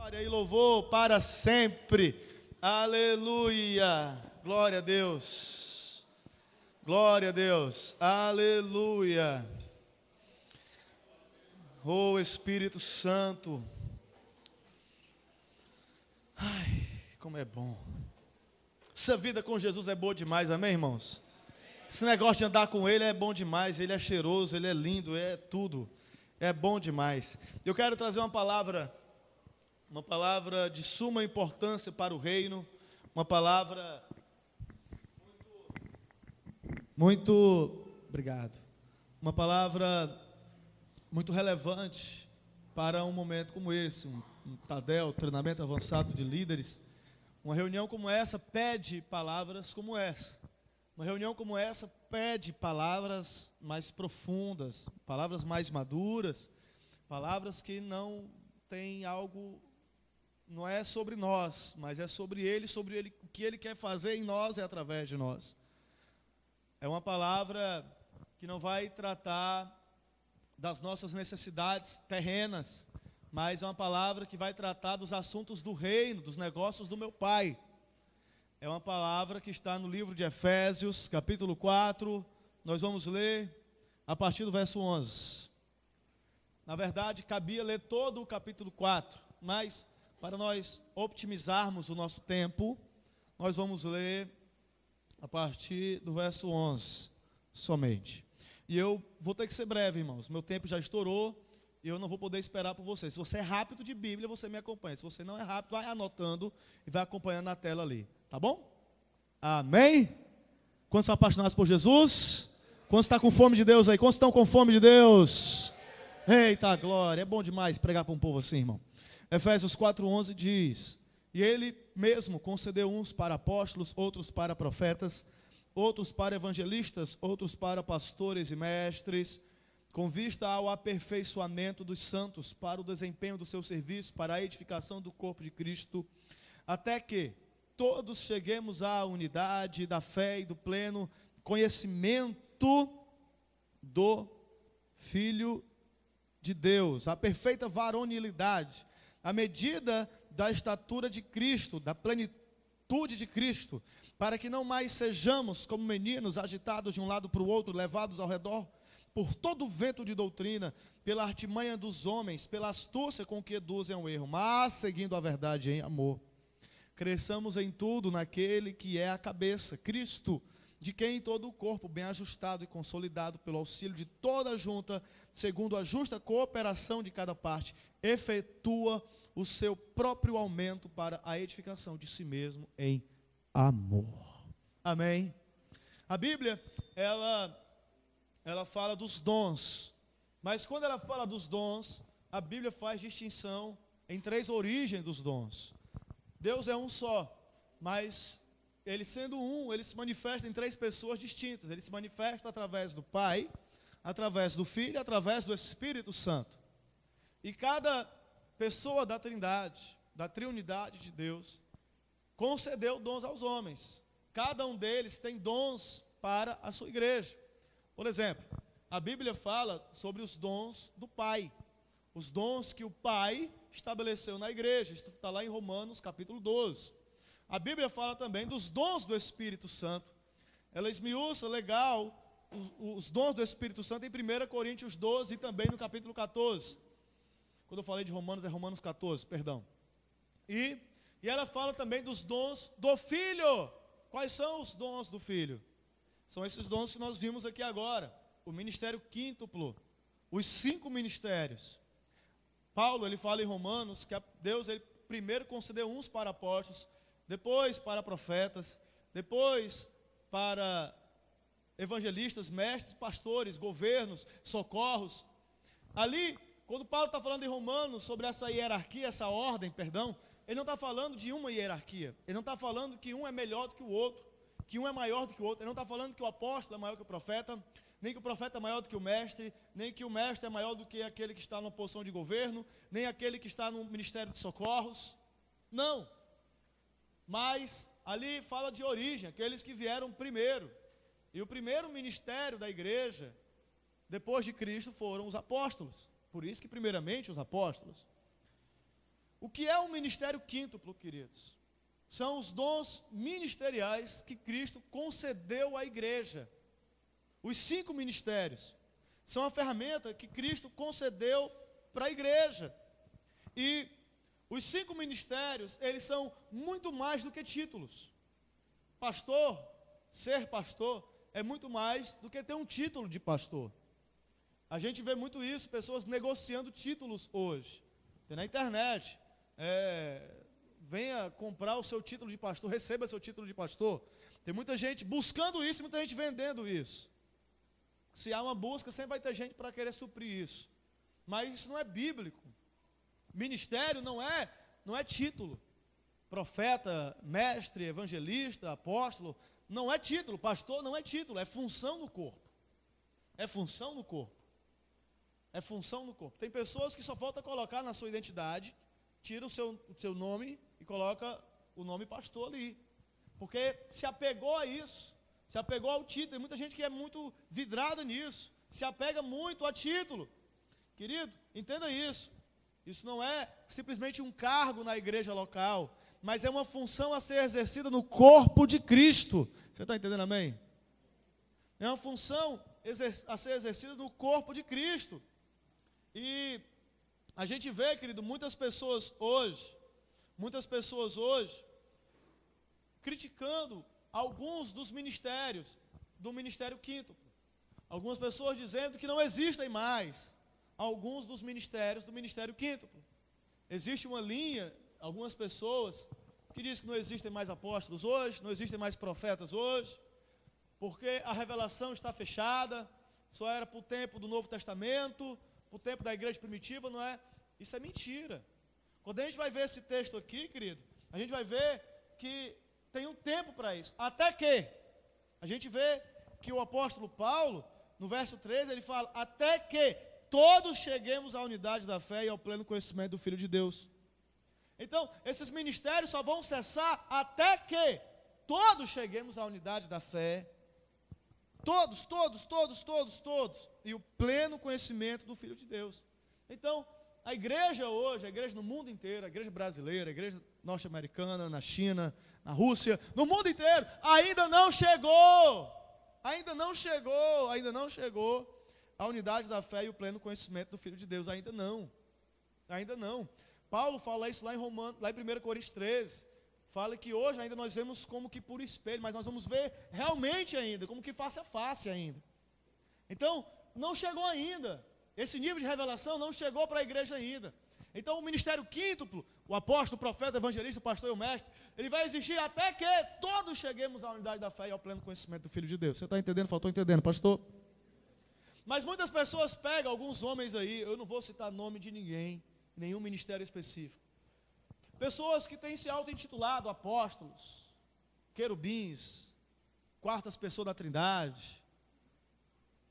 Glória e louvor para sempre. Aleluia. Glória a Deus. Glória a Deus. Aleluia. Oh Espírito Santo. Ai, como é bom. Essa vida com Jesus é boa demais, amém, irmãos? Esse negócio de andar com Ele é bom demais. Ele é cheiroso, Ele é lindo, é tudo. É bom demais. Eu quero trazer uma palavra de suma importância para o reino, uma palavra muito obrigado, uma palavra muito relevante para um momento como esse, um TADEL, treinamento avançado de líderes. Uma reunião como essa pede palavras como essa. Uma reunião como essa pede palavras mais profundas, palavras mais maduras, palavras que não têm algo, não é sobre nós, mas é sobre Ele, o que Ele quer fazer em nós e através de nós. É uma palavra que não vai tratar das nossas necessidades terrenas, mas é uma palavra que vai tratar dos assuntos do reino, dos negócios do meu Pai. É uma palavra que está no livro de Efésios, capítulo 4, nós vamos ler a partir do verso 11. Na verdade, cabia ler todo o capítulo 4, mas para nós optimizarmos o nosso tempo, nós vamos ler a partir do verso 11 somente. E eu vou ter que ser breve, irmãos, meu tempo já estourou e eu não vou poder esperar por você. Se você é rápido de Bíblia, você me acompanha. Se você não é rápido, vai anotando e vai acompanhando na tela ali. Tá bom? Amém? Quantos são apaixonados por Jesus? Quantos estão com fome de Deus aí? Quantos estão com fome de Deus? Eita glória, é bom demais pregar para um povo assim, irmão. Efésios 4:11 diz: e Ele mesmo concedeu uns para apóstolos, outros para profetas, outros para evangelistas, outros para pastores e mestres, com vista ao aperfeiçoamento dos santos, para o desempenho do seu serviço, para a edificação do corpo de Cristo, até que todos cheguemos à unidade da fé e do pleno conhecimento do Filho de Deus, a perfeita varonilidade, a medida da estatura de Cristo, da plenitude de Cristo, para que não mais sejamos como meninos agitados de um lado para o outro, levados ao redor por todo o vento de doutrina, pela artimanha dos homens, pela astúcia com que induzem ao erro, mas seguindo a verdade em amor. Cresçamos em tudo naquele que é a cabeça, Cristo, de quem todo o corpo, bem ajustado e consolidado pelo auxílio de toda a junta, segundo a justa cooperação de cada parte, efetua o seu próprio aumento para a edificação de si mesmo em amor. Amém? A Bíblia, ela fala dos dons, mas quando ela fala dos dons, a Bíblia faz distinção em três origens dos dons. Deus é um só, mas Ele sendo um, Ele se manifesta em três pessoas distintas. Ele se manifesta através do Pai, através do Filho e através do Espírito Santo. E cada pessoa da Trindade, da Triunidade de Deus, concedeu dons aos homens. Cada um deles tem dons para a sua igreja. Por exemplo, a Bíblia fala sobre os dons do Pai. Os dons que o Pai estabeleceu na igreja. Isso está lá em Romanos capítulo 12. A Bíblia fala também dos dons do Espírito Santo. Ela esmiuça legal os dons do Espírito Santo em 1 Coríntios 12 e também no capítulo 14. Quando eu falei de Romanos, é Romanos 14, perdão. E ela fala também dos dons do Filho. Quais são os dons do Filho? São esses dons que nós vimos aqui agora. O ministério quíntuplo, os 5 ministérios. Paulo, ele fala em Romanos que Deus, ele primeiro concedeu uns para apóstolos, depois para profetas, depois para evangelistas, mestres, pastores, governos, socorros. Ali, quando Paulo está falando em Romanos sobre essa hierarquia, essa ordem, perdão, ele não está falando de uma hierarquia. Ele não está falando que um é melhor do que o outro, que um é maior do que o outro. Ele não está falando que o apóstolo é maior que o profeta, nem que o profeta é maior do que o mestre, nem que o mestre é maior do que aquele que está numa posição de governo, nem aquele que está no ministério de socorros. Não. Mas ali fala de origem, aqueles que vieram primeiro. E o primeiro ministério da igreja, depois de Cristo, foram os apóstolos. Por isso que primeiramente os apóstolos. O que é o ministério quíntuplo, queridos? São os dons ministeriais que Cristo concedeu à igreja. Os 5 ministérios são a ferramenta que Cristo concedeu para a igreja. E os 5 ministérios, eles são muito mais do que títulos. Pastor, ser pastor, é muito mais do que ter um título de pastor. A gente vê muito isso, pessoas negociando títulos hoje. Tem na internet, venha comprar o seu título de pastor, receba seu título de pastor. Tem muita gente buscando isso, muita gente vendendo isso. Se há uma busca, sempre vai ter gente para querer suprir isso. Mas isso não é bíblico. Ministério não é título. Profeta, mestre, evangelista, apóstolo, não é título. Pastor não é título, é função no corpo. É função no corpo. É função no corpo. Tem pessoas que só falta colocar na sua identidade, tira o seu nome e coloca o nome pastor ali. Porque se apegou a isso, se apegou ao título. Tem muita gente que é muito vidrada nisso, se apega muito a título. Querido, entenda isso. Isso não é simplesmente um cargo na igreja local, mas é uma função a ser exercida no corpo de Cristo. Você está entendendo, amém? É uma função a ser exercida no corpo de Cristo. E a gente vê, querido, muitas pessoas hoje, criticando alguns dos ministérios, do ministério quíntuplo. Algumas pessoas dizendo que não existem mais alguns dos ministérios do ministério quíntuplo. Existe uma linha, algumas pessoas, que diz que não existem mais apóstolos hoje, não existem mais profetas hoje, porque a revelação está fechada, só era para o tempo do Novo Testamento, para o tempo da igreja primitiva, não é? Isso é mentira. Quando a gente vai ver esse texto aqui, querido, a gente vai ver que tem um tempo para isso. Até que a gente vê que o apóstolo Paulo, no verso 13, ele fala, até que todos cheguemos à unidade da fé e ao pleno conhecimento do Filho de Deus. Então, esses ministérios só vão cessar até que todos cheguemos à unidade da fé. Todos. E o pleno conhecimento do Filho de Deus. Então, a igreja hoje, a igreja no mundo inteiro, a igreja brasileira, a igreja norte-americana, na China, na Rússia, no mundo inteiro, ainda não chegou a unidade da fé e o pleno conhecimento do Filho de Deus. Ainda não. Paulo fala isso lá em 1 Coríntios 13. Fala que hoje ainda nós vemos como que por espelho, mas nós vamos ver realmente ainda, como que face a face ainda. Então, não chegou ainda. Esse nível de revelação não chegou para a igreja ainda. Então, o ministério quíntuplo, o apóstolo, o profeta, o evangelista, o pastor e o mestre, ele vai existir até que todos cheguemos à unidade da fé e ao pleno conhecimento do Filho de Deus. Você está entendendo? Faltou entendendo, pastor? Mas muitas pessoas pegam alguns homens aí, eu não vou citar nome de ninguém, nenhum ministério específico. Pessoas que têm se auto-intitulado apóstolos, querubins, quartas pessoas da Trindade,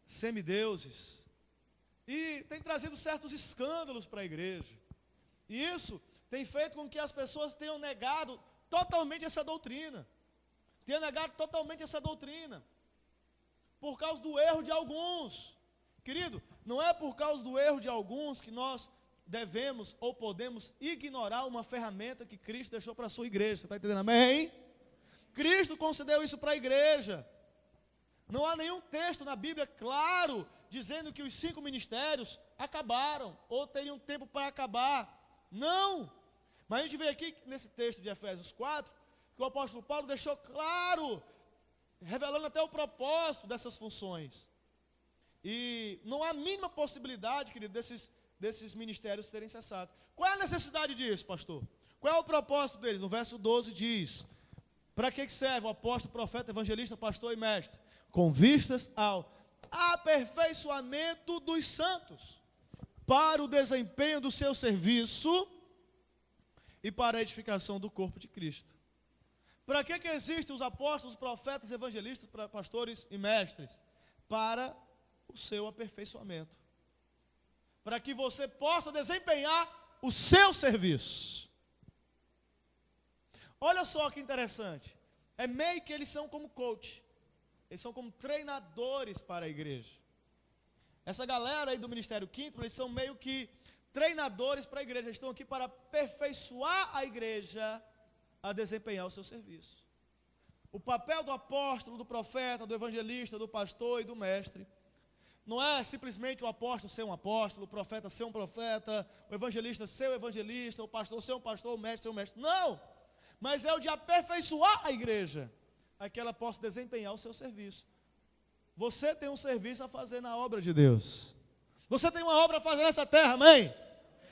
semideuses, e tem trazido certos escândalos para a igreja. E isso tem feito com que as pessoas tenham negado totalmente essa doutrina. Por causa do erro de alguns. Querido, não é por causa do erro de alguns que nós devemos ou podemos ignorar uma ferramenta que Cristo deixou para a sua igreja. Você está entendendo? Amém? Cristo concedeu isso para a igreja. Não há nenhum texto na Bíblia claro dizendo que os 5 ministérios acabaram ou teriam tempo para acabar. Não! Mas a gente vê aqui nesse texto de Efésios 4 que o apóstolo Paulo deixou claro, revelando até o propósito dessas funções. E não há a mínima possibilidade, querido, desses ministérios terem cessado. Qual é a necessidade disso, pastor? Qual é o propósito deles? No verso 12 diz, para que serve o apóstolo, profeta, evangelista, pastor e mestre? Com vistas ao aperfeiçoamento dos santos, para o desempenho do seu serviço e para a edificação do corpo de Cristo. Para que existem os apóstolos, profetas, evangelistas, pastores e mestres? Para o seu aperfeiçoamento. Para que você possa desempenhar o seu serviço. Olha só que interessante. É meio que eles são como coach. Eles são como treinadores para a igreja. Essa galera aí do Ministério Quíntuplo, eles são meio que treinadores para a igreja, estão aqui para aperfeiçoar a igreja a desempenhar o seu serviço. O papel do apóstolo, do profeta, do evangelista, do pastor e do mestre não é simplesmente o apóstolo ser um apóstolo, o profeta ser um profeta, o evangelista ser um evangelista, o pastor ser um pastor, o mestre ser um mestre. Não! Mas é o de aperfeiçoar a igreja, a que ela possa desempenhar o seu serviço. Você tem um serviço a fazer na obra de Deus. Você tem uma obra a fazer nessa terra, amém?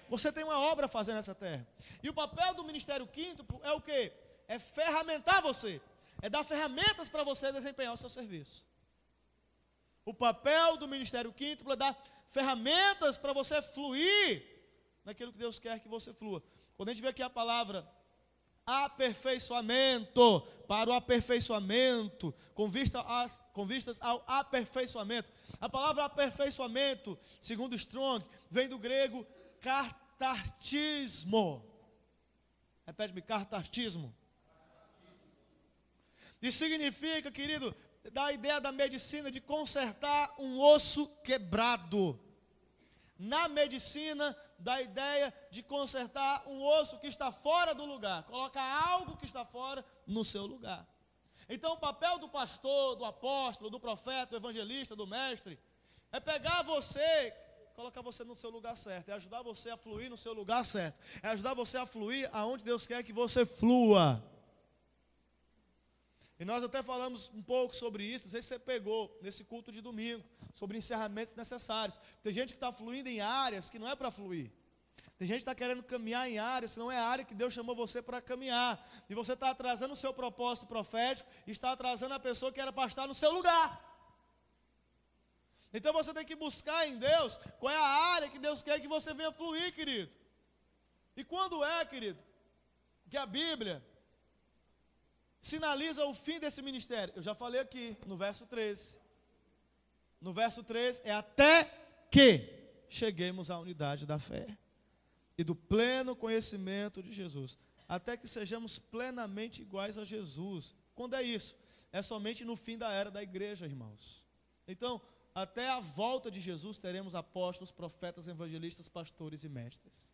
Você tem uma obra a fazer nessa terra. E o papel do ministério quíntuplo é o quê? É ferramentar você. É dar ferramentas para você desempenhar o seu serviço. O papel do ministério quíntuplo é dar ferramentas para você fluir naquilo que Deus quer que você flua. Quando a gente vê aqui a palavra aperfeiçoamento, para o aperfeiçoamento, com vistas ao aperfeiçoamento. A palavra aperfeiçoamento, segundo Strong, vem do grego catartismo. Repete-me, catartismo. E significa, querido, dá a ideia da medicina de consertar um osso quebrado. Na medicina, dá a ideia de consertar um osso que está fora do lugar. Colocar algo que está fora no seu lugar. Então, o papel do pastor, do apóstolo, do profeta, do evangelista, do mestre, é pegar você, colocar você no seu lugar certo. É ajudar você a fluir no seu lugar certo. É ajudar você a fluir aonde Deus quer que você flua. E nós até falamos um pouco sobre isso, não sei se você pegou nesse culto de domingo, sobre encerramentos necessários. Tem gente que está fluindo em áreas que não é para fluir. Tem gente que está querendo caminhar em áreas que não é a área que Deus chamou você para caminhar. E você está atrasando o seu propósito profético, e está atrasando a pessoa que era para estar no seu lugar. Então você tem que buscar em Deus qual é a área que Deus quer que você venha fluir, querido. E quando é, querido, que a Bíblia sinaliza o fim desse ministério? Eu já falei aqui, no verso 13. No verso 13 é até que cheguemos à unidade da fé e do pleno conhecimento de Jesus, até que sejamos plenamente iguais a Jesus. Quando é isso? É somente no fim da era da igreja, irmãos. Então, até a volta de Jesus teremos apóstolos, profetas, evangelistas, pastores e mestres.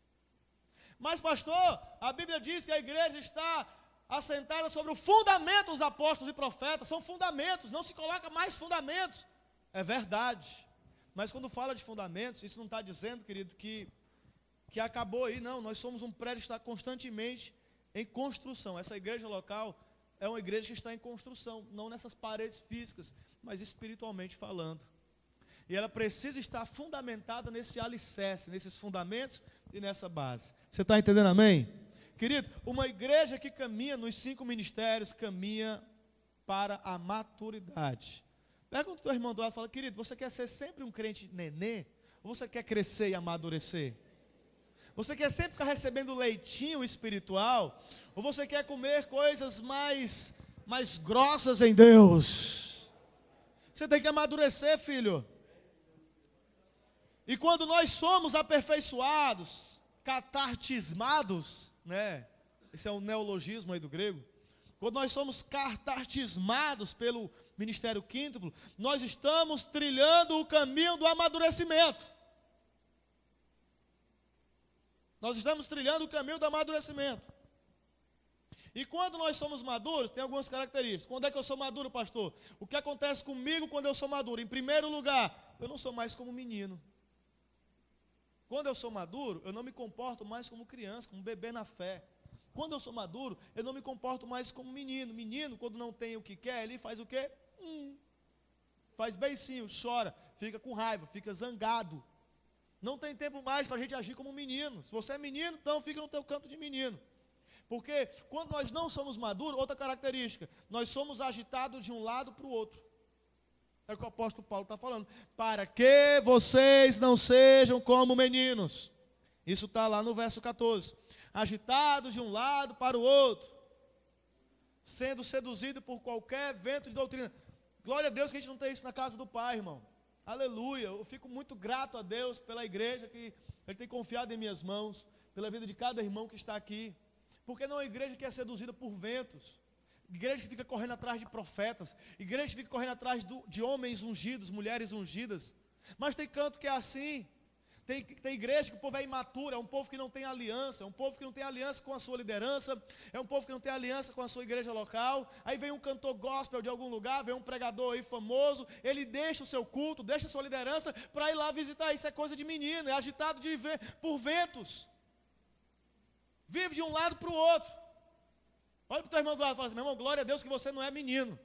Mas pastor, a Bíblia diz que a igreja está assentada sobre o fundamento dos apóstolos e profetas. São fundamentos, não se coloca mais fundamentos. É verdade, mas quando fala de fundamentos, isso não está dizendo, querido, que acabou aí, não. Nós somos um prédio que está constantemente em construção. Essa igreja local é uma igreja que está em construção, não nessas paredes físicas, mas espiritualmente falando. E ela precisa estar fundamentada nesse alicerce, nesses fundamentos e nessa base. Você está entendendo, amém? Querido, uma igreja que caminha nos 5 ministérios, caminha para a maturidade. Pergunta o teu irmão do lado e fala: querido, você quer ser sempre um crente nenê? Ou você quer crescer e amadurecer? Você quer sempre ficar recebendo leitinho espiritual? Ou você quer comer coisas mais grossas em Deus? Você tem que amadurecer, filho. E quando nós somos aperfeiçoados, catartismados, né? Esse é um neologismo aí do grego. Quando nós somos catartismados pelo ministério quíntuplo, nós estamos trilhando o caminho do amadurecimento. Nós estamos trilhando o caminho do amadurecimento. E quando nós somos maduros, tem algumas características. Quando é que eu sou maduro, pastor? O que acontece comigo quando eu sou maduro? Em primeiro lugar, eu não sou mais como menino. Quando eu sou maduro, eu não me comporto mais como criança, como bebê na fé. Quando eu sou maduro, eu não me comporto mais como menino. Menino, quando não tem o que quer, ele faz o quê? Faz beicinho, chora, fica com raiva, fica zangado. Não tem tempo mais para a gente agir como menino. Se você é menino, então fica no teu canto de menino. Porque quando nós não somos maduros, outra característica, nós somos agitados de um lado para o outro. É o que o apóstolo Paulo está falando. Para que vocês não sejam como meninos. Isso está lá no verso 14. Agitados de um lado para o outro, sendo seduzido por qualquer vento de doutrina. Glória a Deus que a gente não tem isso na casa do Pai, irmão. Aleluia. Eu fico muito grato a Deus pela igreja que Ele tem confiado em minhas mãos, pela vida de cada irmão que está aqui. Porque não é uma igreja que é seduzida por ventos, igreja que fica correndo atrás de profetas, igreja que fica correndo atrás de homens ungidos, mulheres ungidas. Mas tem canto que é assim. Tem igreja que o povo é imaturo, é um povo que não tem aliança, é um povo que não tem aliança com a sua liderança, é um povo que não tem aliança com a sua igreja local. Aí vem um cantor gospel de algum lugar, vem um pregador aí famoso, ele deixa o seu culto, deixa a sua liderança para ir lá visitar. Isso é coisa de menino, é agitado por ventos. Vive de um lado para o outro. Olha para o teu irmão do lado e fala assim: meu irmão, glória a Deus que você não é menino.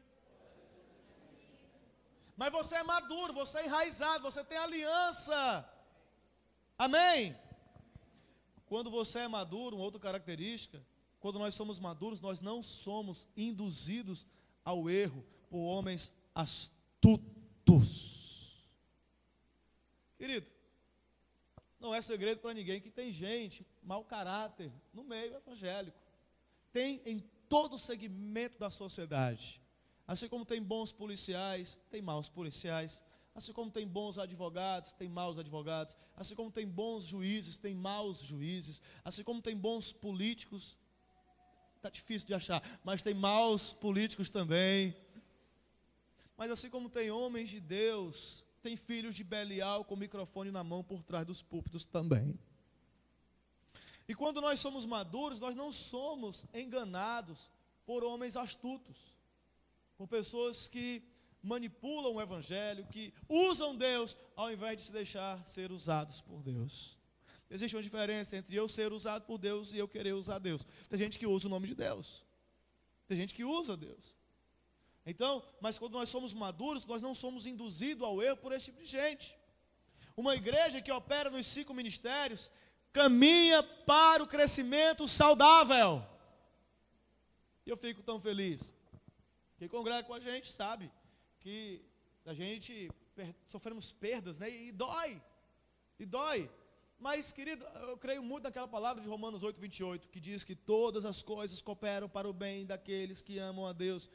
Mas você é maduro, você é enraizado, você tem aliança. Amém? Quando você é maduro, uma outra característica, quando nós somos maduros, nós não somos induzidos ao erro por homens astutos. Querido, não é segredo para ninguém que tem gente, mau caráter, no meio evangélico. Tem em todo segmento da sociedade. Assim como tem bons policiais, tem maus policiais. Assim como tem bons advogados, tem maus advogados. Assim como tem bons juízes, tem maus juízes. Assim como tem bons políticos, está difícil de achar, mas tem maus políticos também. Mas assim como tem homens de Deus, tem filhos de Belial com o microfone na mão por trás dos púlpitos também. E quando nós somos maduros, nós não somos enganados por homens astutos, por pessoas que manipulam o evangelho, que usam Deus ao invés de se deixar ser usados por Deus. Existe uma diferença entre eu ser usado por Deus e eu querer usar Deus. Tem gente que usa o nome de Deus. Tem gente que usa Deus. Então, mas quando nós somos maduros, nós não somos induzidos ao erro por esse tipo de gente. Uma igreja que opera nos 5 ministérios caminha para o crescimento saudável. E eu fico tão feliz. Quem congrega com a gente sabe que a gente sofremos perdas, né? E dói. Mas, querido, eu creio muito naquela palavra de Romanos 8, 28, que diz que todas as coisas cooperam para o bem daqueles que amam a Deus,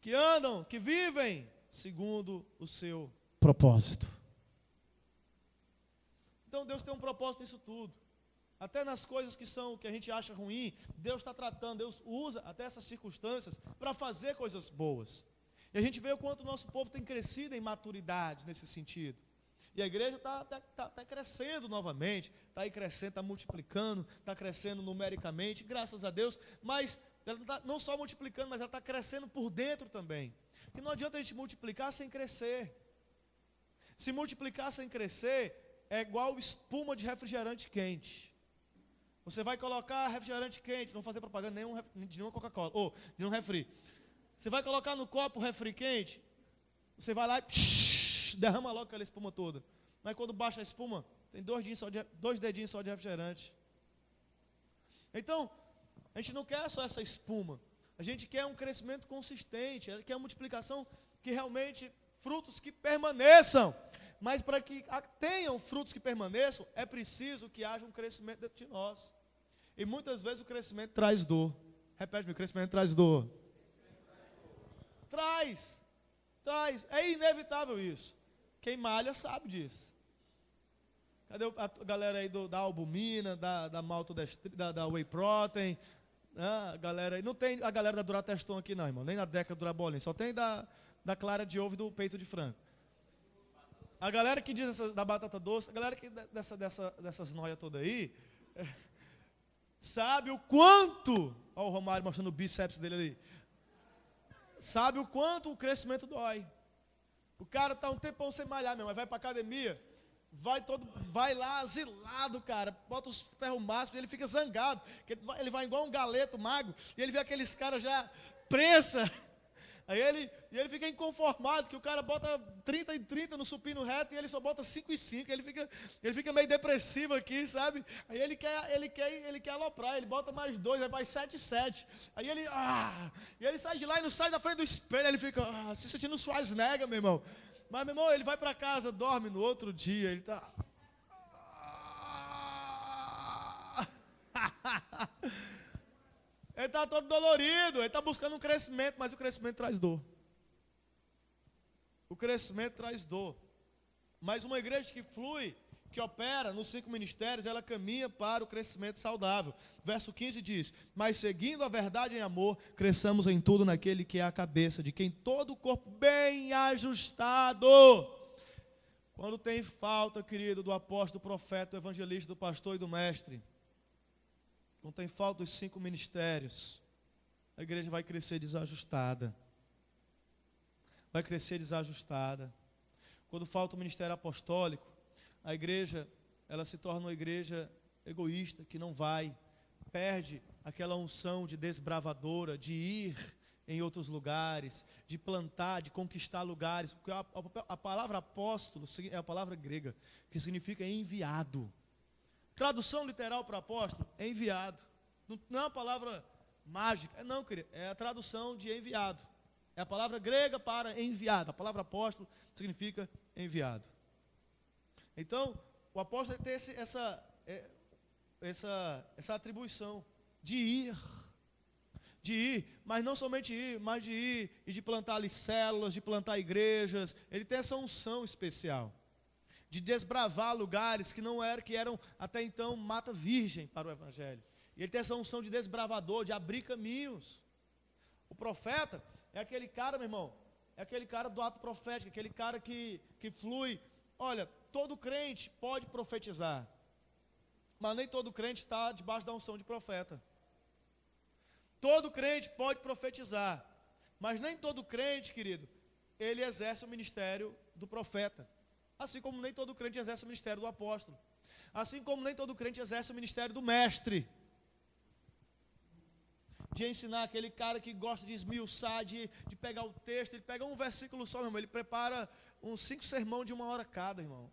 que andam, que vivem segundo o seu propósito. Então Deus tem um propósito nisso tudo. Até nas coisas que a gente acha ruim, Deus está tratando, Deus usa até essas circunstâncias para fazer coisas boas. E a gente vê o quanto o nosso povo tem crescido em maturidade nesse sentido. E a igreja está crescendo novamente, está aí crescendo, está multiplicando, está crescendo numericamente, graças a Deus, mas ela não só multiplicando, mas ela está crescendo por dentro também. Porque não adianta a gente multiplicar sem crescer. Se multiplicar sem crescer, é igual espuma de refrigerante quente. Você vai colocar refrigerante quente, não vou fazer propaganda de nenhuma Coca-Cola, ou de nenhum refri. Você vai colocar no copo o refri quente, você vai lá e derrama logo aquela espuma toda. Mas quando baixa a espuma, tem 2 dedinhos só de refrigerante. Então, a gente não quer só essa espuma. A gente quer um crescimento consistente, a gente quer uma multiplicação que realmente, frutos que permaneçam. Mas para que tenham frutos que permaneçam, é preciso que haja um crescimento dentro de nós. E muitas vezes o crescimento traz dor. Repete-me, o crescimento traz dor. Traz. É inevitável isso. Quem malha sabe disso. Cadê a galera aí da albumina, da maltodextrina, da whey protein? A galera aí, não tem a galera da Durateston aqui não, irmão. Nem da Deca Durabolin. Só tem da clara de ovo e do peito de frango. A galera que diz da batata doce, a galera que dessas noias todas aí, sabe o quanto, olha o Romário mostrando o bíceps dele ali, sabe o quanto o crescimento dói. O cara está um tempão sem malhar mesmo, mas vai para academia, vai lá asilado, cara, bota os ferros máximos e ele fica zangado, ele vai igual um galeto mago, e ele vê aqueles caras já prensa. Aí ele fica inconformado, que o cara bota 30 e 30 no supino reto e ele só bota 5 e 5, ele fica meio depressivo aqui, sabe? Aí ele quer aloprar, ele bota mais 2, aí vai 7 e 7. Aí e ele sai de lá e não sai da frente do espelho, ele fica se sentindo Schwarzenegger, meu irmão. Mas, meu irmão, ele vai para casa, dorme no outro dia, ele está... Ele está todo dolorido, ele está buscando um crescimento, mas o crescimento traz dor. O crescimento traz dor. Mas uma igreja que flui, que opera nos 5 ministérios, ela caminha para o crescimento saudável. Verso 15 diz: mas seguindo a verdade em amor, cresçamos em tudo naquele que é a cabeça, de quem todo o corpo bem ajustado Quando tem falta, querido, do apóstolo, do profeta, do evangelista, do pastor e do mestre, quando tem falta dos 5 ministérios, a igreja vai crescer desajustada. Vai crescer desajustada. Quando falta o ministério apostólico, a igreja, ela se torna uma igreja egoísta, que não vai, perde aquela unção de desbravadora, de ir em outros lugares, de plantar, de conquistar lugares, porque a palavra apóstolo é a palavra grega, que significa enviado. Tradução literal para apóstolo é enviado. Não é uma palavra mágica, não, querido, é a tradução de enviado. É a palavra grega para enviado. A palavra apóstolo significa enviado. Então, o apóstolo tem essa atribuição de ir, mas não somente ir, mas de ir e de plantar ali células, de plantar igrejas. Ele tem essa unção especial de desbravar lugares que eram até então mata virgem para o evangelho. E ele tem essa unção de desbravador, de abrir caminhos. O profeta é aquele cara, meu irmão, é aquele cara do ato profético, aquele cara que flui. Olha, todo crente pode profetizar, mas nem todo crente está debaixo da unção de profeta. Todo crente pode profetizar, mas nem todo crente, querido, ele exerce o ministério do profeta. Assim como nem todo crente exerce o ministério do apóstolo. Assim como nem todo crente exerce o ministério do mestre. De ensinar, aquele cara que gosta de esmiuçar, de pegar o texto, ele pega um versículo só, meu irmão, ele prepara uns 5 sermões de 1 hora cada, irmão.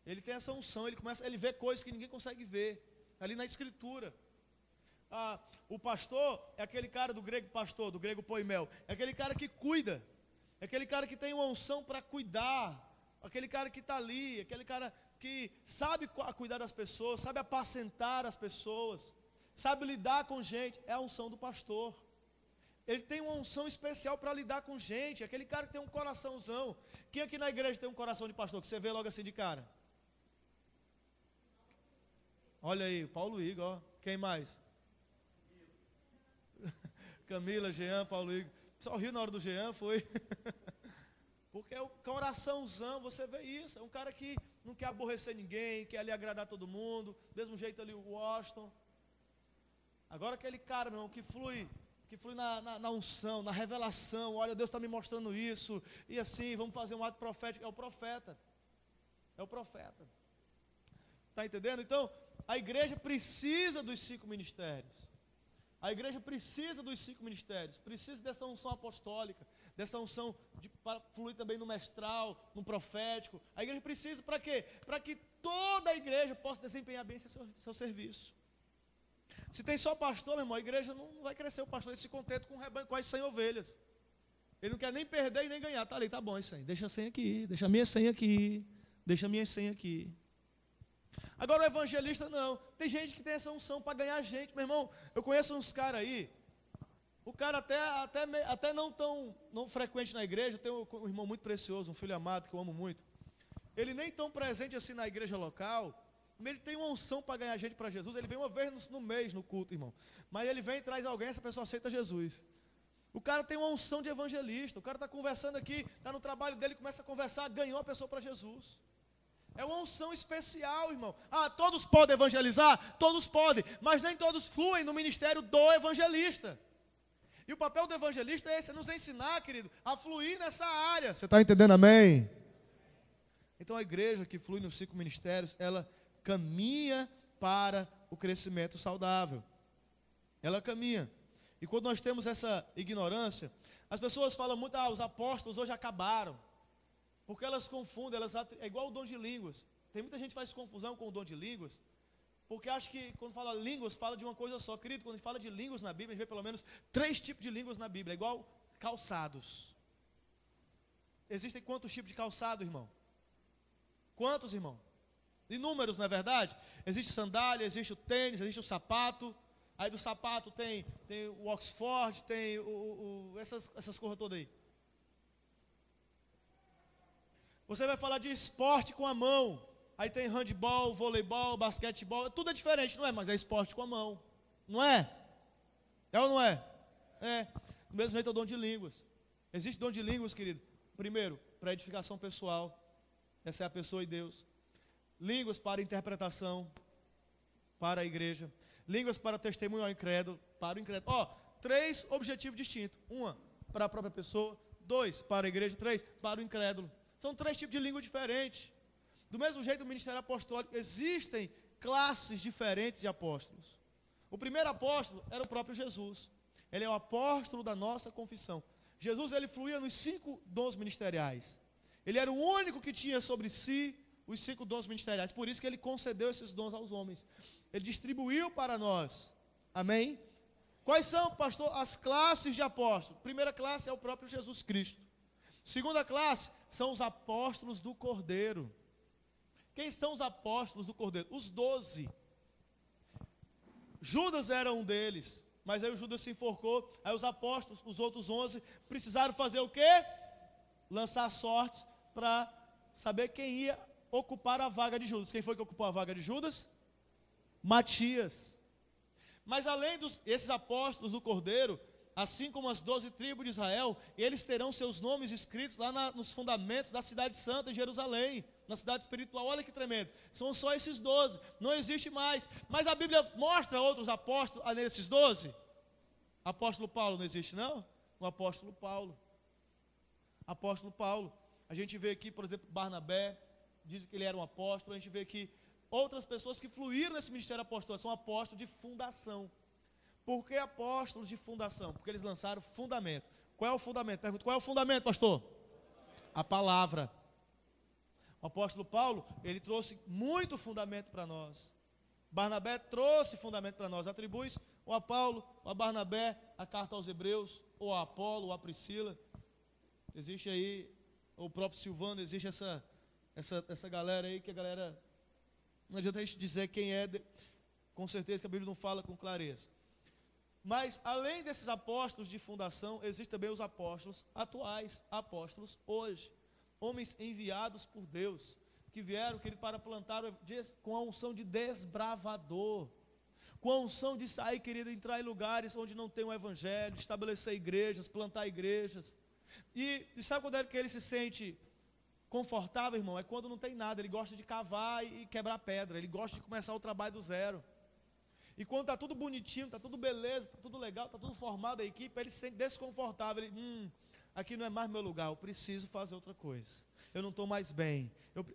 Ele tem essa unção, ele vê coisas que ninguém consegue ver, ali na escritura. O pastor é aquele cara do grego pastor, do grego poimel, é aquele cara que cuida, é aquele cara que tem uma unção para cuidar, aquele cara que está ali, aquele cara que sabe cuidar das pessoas, sabe apacentar as pessoas, sabe lidar com gente, é a unção do pastor. Ele tem uma unção especial para lidar com gente, aquele cara que tem um coraçãozão. Quem aqui na igreja tem um coração de pastor, que você vê logo assim de cara? Olha aí, Paulo Igor, ó. Quem mais? Camila, Jean, Paulo Igor. Só riu na hora do Jean, foi. Porque é o coraçãozão, você vê isso. É um cara que não quer aborrecer ninguém, quer ali agradar todo mundo. Do mesmo jeito ali o Washington. Agora aquele cara, meu irmão, que flui na unção, na revelação. Olha, Deus está me mostrando isso. E assim, vamos fazer um ato profético. É o profeta. É o profeta. Está entendendo? Então, a igreja precisa dos 5 ministérios. A igreja precisa dos 5 ministérios, precisa dessa unção apostólica, dessa unção para fluir também no mestral, no profético. A igreja precisa para quê? Para que toda a igreja possa desempenhar bem seu serviço. Se tem só pastor, meu irmão, a igreja não vai crescer. O pastor ele se contenta com um rebanho, com as 100 ovelhas. Ele não quer nem perder e nem ganhar. Tá ali, tá bom isso aí. Deixa a senha aqui, deixa a minha senha aqui, deixa a minha senha aqui. Agora o evangelista não. Tem gente que tem essa unção para ganhar gente, meu irmão. Eu conheço uns caras aí. O cara até não frequente na igreja. Eu tenho um irmão muito precioso, um filho amado que eu amo muito. Ele nem tão presente assim na igreja local. Ele tem uma unção para ganhar gente para Jesus. Ele vem uma vez no mês no culto, irmão. Mas ele vem e traz alguém, essa pessoa aceita Jesus. O cara tem uma unção de evangelista. O cara está conversando aqui, está no trabalho dele, começa a conversar, ganhou a pessoa para Jesus. É uma unção especial, irmão. Todos podem evangelizar? Todos podem, mas nem todos fluem no ministério do evangelista. E o papel do evangelista é esse, é nos ensinar, querido, a fluir nessa área. Você está entendendo, amém? Então a igreja que flui nos 5 ministérios, ela caminha para o crescimento saudável. Ela caminha. E quando nós temos essa ignorância, as pessoas falam muito, os apóstolos hoje acabaram. Porque elas confundem, é igual o dom de línguas. Tem muita gente que faz confusão com o dom de línguas, porque acha que quando fala línguas, fala de uma coisa só. Querido, quando a gente fala de línguas na Bíblia, a gente vê pelo menos 3 tipos de línguas na Bíblia, é igual calçados. Existem quantos tipos de calçado, irmão? Quantos, irmão? Inúmeros, não é verdade? Existe sandália, existe o tênis, existe o sapato. Aí do sapato tem o Oxford, tem essas coisas todas aí. Você vai falar de esporte com a mão. Aí tem handebol, voleibol, basquetebol. Tudo é diferente, não é? Mas é esporte com a mão. Não é? É ou não é? É. Do mesmo jeito é o dom de línguas. Existe dom de línguas, querido. Primeiro, para edificação pessoal. essa é a pessoa e Deus. Línguas para interpretação, para a igreja. Línguas para testemunho ao incrédulo, para o incrédulo. 3 objetivos distintos. 1, para a própria pessoa. 2, para a igreja. 3, para o incrédulo. São 3 tipos de língua diferentes. Do mesmo jeito, no ministério apostólico, existem classes diferentes de apóstolos. O primeiro apóstolo era o próprio Jesus. Ele é o apóstolo da nossa confissão. Jesus, ele fluía nos 5 dons ministeriais. Ele era o único que tinha sobre si os 5 dons ministeriais. Por isso que ele concedeu esses dons aos homens. Ele distribuiu para nós. Amém? Quais são, pastor, as classes de apóstolos? Primeira classe é o próprio Jesus Cristo. Segunda classe são os apóstolos do Cordeiro. Quem são os apóstolos do Cordeiro? Os 12. Judas era um deles, mas aí o Judas se enforcou. Aí os apóstolos, os outros 11, precisaram fazer o quê? Lançar sortes para saber quem ia ocupar a vaga de Judas. Quem foi que ocupou a vaga de Judas? Matias. Mas além desses apóstolos do Cordeiro, assim como as 12 tribos de Israel, eles terão seus nomes escritos lá nos fundamentos da cidade santa de Jerusalém, na cidade espiritual. Olha que tremendo, são só esses 12, não existe mais. Mas a Bíblia mostra outros apóstolos nesses 12. Apóstolo Paulo não existe não? O apóstolo Paulo. Apóstolo Paulo, a gente vê aqui, por exemplo, Barnabé, diz que ele era um apóstolo. A gente vê aqui outras pessoas que fluíram nesse ministério apostólico, são apóstolos de fundação. Por que apóstolos de fundação? Porque eles lançaram fundamento. Qual é o fundamento? Pergunto, qual é o fundamento, pastor? A palavra. O apóstolo Paulo, ele trouxe muito fundamento para nós. Barnabé trouxe fundamento para nós. Atribui-se ou a Paulo, ou a Barnabé, a carta aos Hebreus, ou a Apolo, ou a Priscila. Existe aí, o próprio Silvano, existe essa galera aí, que a galera, não adianta a gente dizer quem é, com certeza que a Bíblia não fala com clareza. Mas, além desses apóstolos de fundação, existem também os apóstolos atuais, apóstolos hoje. Homens enviados por Deus, que vieram, querido, para plantar com a unção de desbravador, com a unção de sair, querido, entrar em lugares onde não tem o evangelho, estabelecer igrejas, plantar igrejas. E sabe quando é que ele se sente confortável, irmão? É quando não tem nada. Ele gosta de cavar e quebrar pedra. Ele gosta de começar o trabalho do zero. E quando está tudo bonitinho, está tudo beleza, está tudo legal, está tudo formado a equipe, ele se sente desconfortável. Ele, aqui não é mais meu lugar, eu preciso fazer outra coisa. Eu não estou mais bem.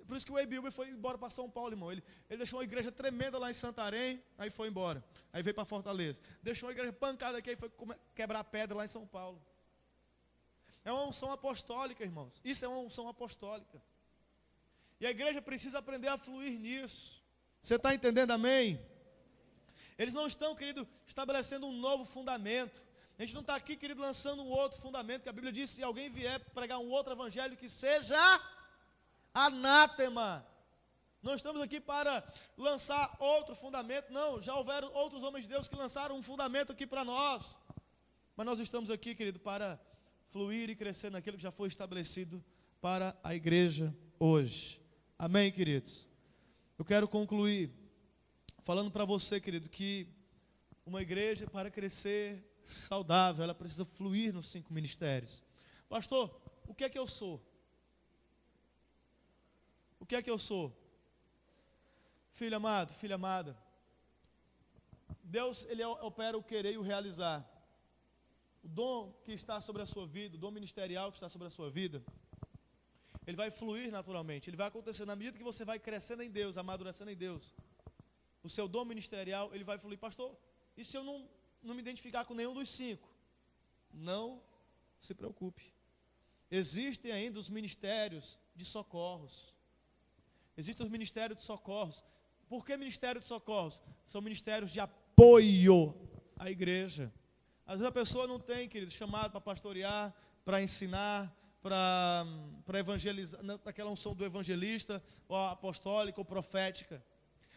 Por isso que o Eibilber foi embora para São Paulo, irmão. Ele deixou uma igreja tremenda lá em Santarém, aí foi embora. Aí veio para Fortaleza. Deixou uma igreja pancada aqui, aí foi quebrar pedra lá em São Paulo. É uma unção apostólica, irmãos. Isso é uma unção apostólica. E a igreja precisa aprender a fluir nisso. Você está entendendo, amém? Eles não estão, querido, estabelecendo um novo fundamento. A gente não está aqui, querido, lançando um outro fundamento, que a Bíblia diz, se alguém vier pregar um outro evangelho, que seja anátema. Não estamos aqui para lançar outro fundamento, não. Já houveram outros homens de Deus que lançaram um fundamento aqui para nós. Mas nós estamos aqui, querido, para fluir e crescer naquilo que já foi estabelecido para a igreja hoje. Amém, queridos? Eu quero concluir falando para você, querido, que uma igreja, para crescer saudável, ela precisa fluir nos 5 ministérios. Pastor, o que é que eu sou? O que é que eu sou? Filho amado, filha amada, Deus, ele opera o querer e o realizar. O dom que está sobre a sua vida, o dom ministerial que está sobre a sua vida, ele vai fluir naturalmente, ele vai acontecer na medida que você vai crescendo em Deus, amadurecendo em Deus. O seu dom ministerial, ele vai fluir. Pastor, e se eu não me identificar com nenhum dos 5? Não se preocupe. Existem ainda os ministérios de socorros. Existem os ministérios de socorros. Por que ministério de socorros? São ministérios de apoio à igreja. Às vezes a pessoa não tem, querido, chamado para pastorear, para ensinar, para evangelizar, aquela unção do evangelista, ou apostólica, ou profética.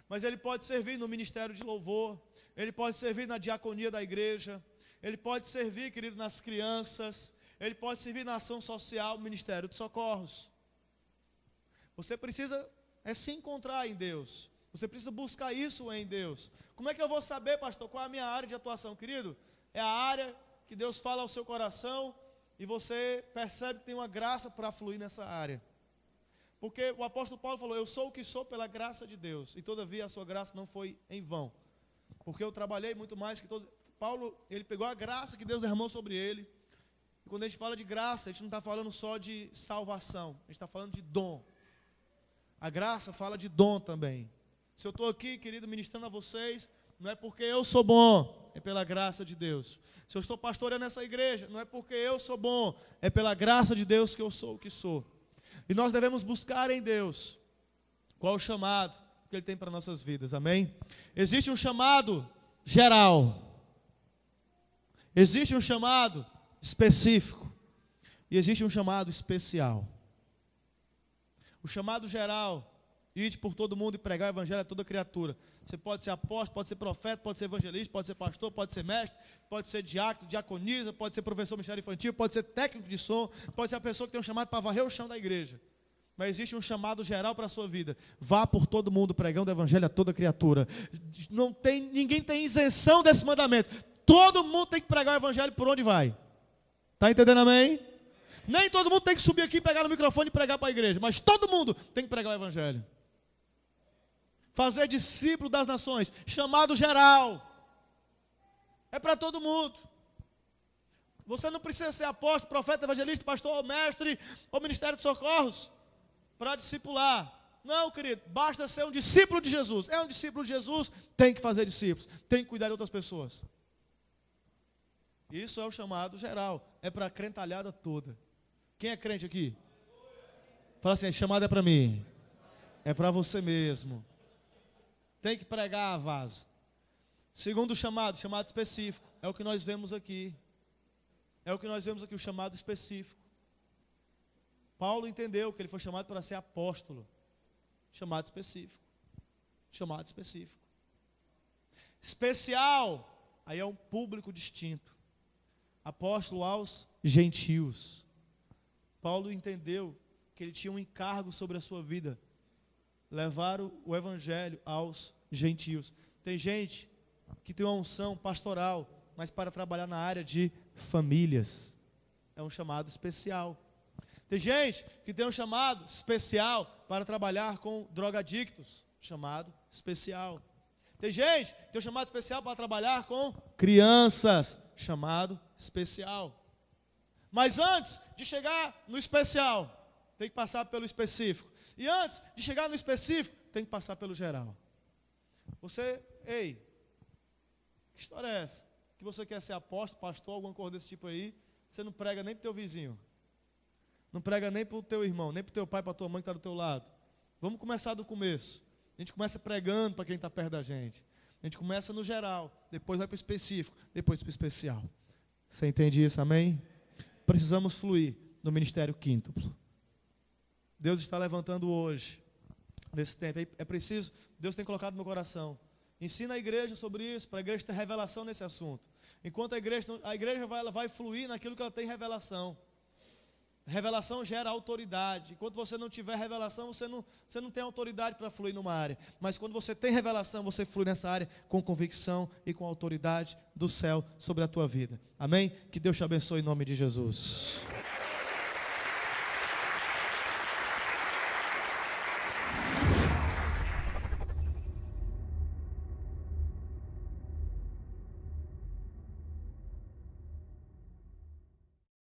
Mas ele pode servir no ministério de louvor, ele pode servir na diaconia da igreja, ele pode servir, querido, nas crianças, ele pode servir na ação social, ministério de socorros. Você precisa se encontrar em Deus, você precisa buscar isso em Deus. Como é que eu vou saber, pastor, qual é a minha área de atuação, querido? É a área que Deus fala ao seu coração e você percebe que tem uma graça para fluir nessa área. Porque o apóstolo Paulo falou, eu sou o que sou pela graça de Deus, e todavia a sua graça não foi em vão. Porque eu trabalhei muito mais que todos. Paulo, ele pegou a graça que Deus derramou sobre ele. E quando a gente fala de graça, a gente não está falando só de salvação, a gente está falando de dom. A graça fala de dom também. Se eu estou aqui, querido, ministrando a vocês, não é porque eu sou bom, é pela graça de Deus. Se eu estou pastoreando essa igreja, não é porque eu sou bom, é pela graça de Deus que eu sou o que sou. E nós devemos buscar em Deus qual o chamado que Ele tem para nossas vidas, amém? Existe um chamado geral, existe um chamado específico e existe um chamado especial. O chamado geral, ide por todo mundo e pregar o evangelho a toda criatura. Você pode ser apóstolo, pode ser profeta, pode ser evangelista, pode ser pastor, pode ser mestre, pode ser diácono, diaconisa, pode ser professor ministério infantil, pode ser técnico de som, pode ser a pessoa que tem um chamado para varrer o chão da igreja. Mas existe um chamado geral para a sua vida. Vá por todo mundo pregando o evangelho a toda criatura. Ninguém tem isenção desse mandamento. Todo mundo tem que pregar o evangelho por onde vai. Está entendendo, amém? Nem todo mundo tem que subir aqui, pegar no microfone e pregar para a igreja, mas todo mundo tem que pregar o evangelho. Fazer discípulo das nações, chamado geral. É para todo mundo. Você não precisa ser apóstolo, profeta, evangelista, pastor, ou mestre, ou ministério de socorros para discipular. Não, querido, basta ser um discípulo de Jesus. É um discípulo de Jesus, tem que fazer discípulos, tem que cuidar de outras pessoas. Isso é o chamado geral, é para a crentalhada toda. Quem é crente aqui? Fala assim, chamado é para mim, é para você mesmo. Tem que pregar, vaso. Segundo chamado específico, é o que nós vemos aqui. É o que nós vemos aqui, o chamado específico. Paulo entendeu que ele foi chamado para ser apóstolo. Chamado específico. Chamado específico. Especial, aí é um público distinto. Apóstolo aos gentios. Paulo entendeu que ele tinha um encargo sobre a sua vida. Levar o evangelho aos gentios. Tem gente que tem uma unção pastoral, mas para trabalhar na área de famílias. É um chamado especial. Tem gente que tem um chamado especial para trabalhar com drogadictos. Chamado especial. Tem gente que tem um chamado especial para trabalhar com crianças. Chamado especial. Mas antes de chegar no especial, tem que passar pelo específico. E antes de chegar no específico, tem que passar pelo geral. Ei, que história é essa? Que você quer ser apóstolo, pastor, alguma coisa desse tipo aí, você não prega nem para o teu vizinho. Não prega nem para o teu irmão, nem para o teu pai, para a tua mãe que está do teu lado. Vamos começar do começo. A gente começa pregando para quem está perto da gente. A gente começa no geral, depois vai para o específico, depois para o especial. Você entende isso, amém? Precisamos fluir no ministério quíntuplo. Deus está levantando hoje, nesse tempo. É preciso, Deus tem colocado no meu coração. Ensina a igreja sobre isso, para a igreja ter revelação nesse assunto. Enquanto a igreja vai fluir naquilo que ela tem revelação. Revelação gera autoridade. Enquanto você não tiver revelação, você não tem autoridade para fluir numa área. Mas quando você tem revelação, você flui nessa área com convicção e com autoridade do céu sobre a tua vida. Amém? Que Deus te abençoe em nome de Jesus.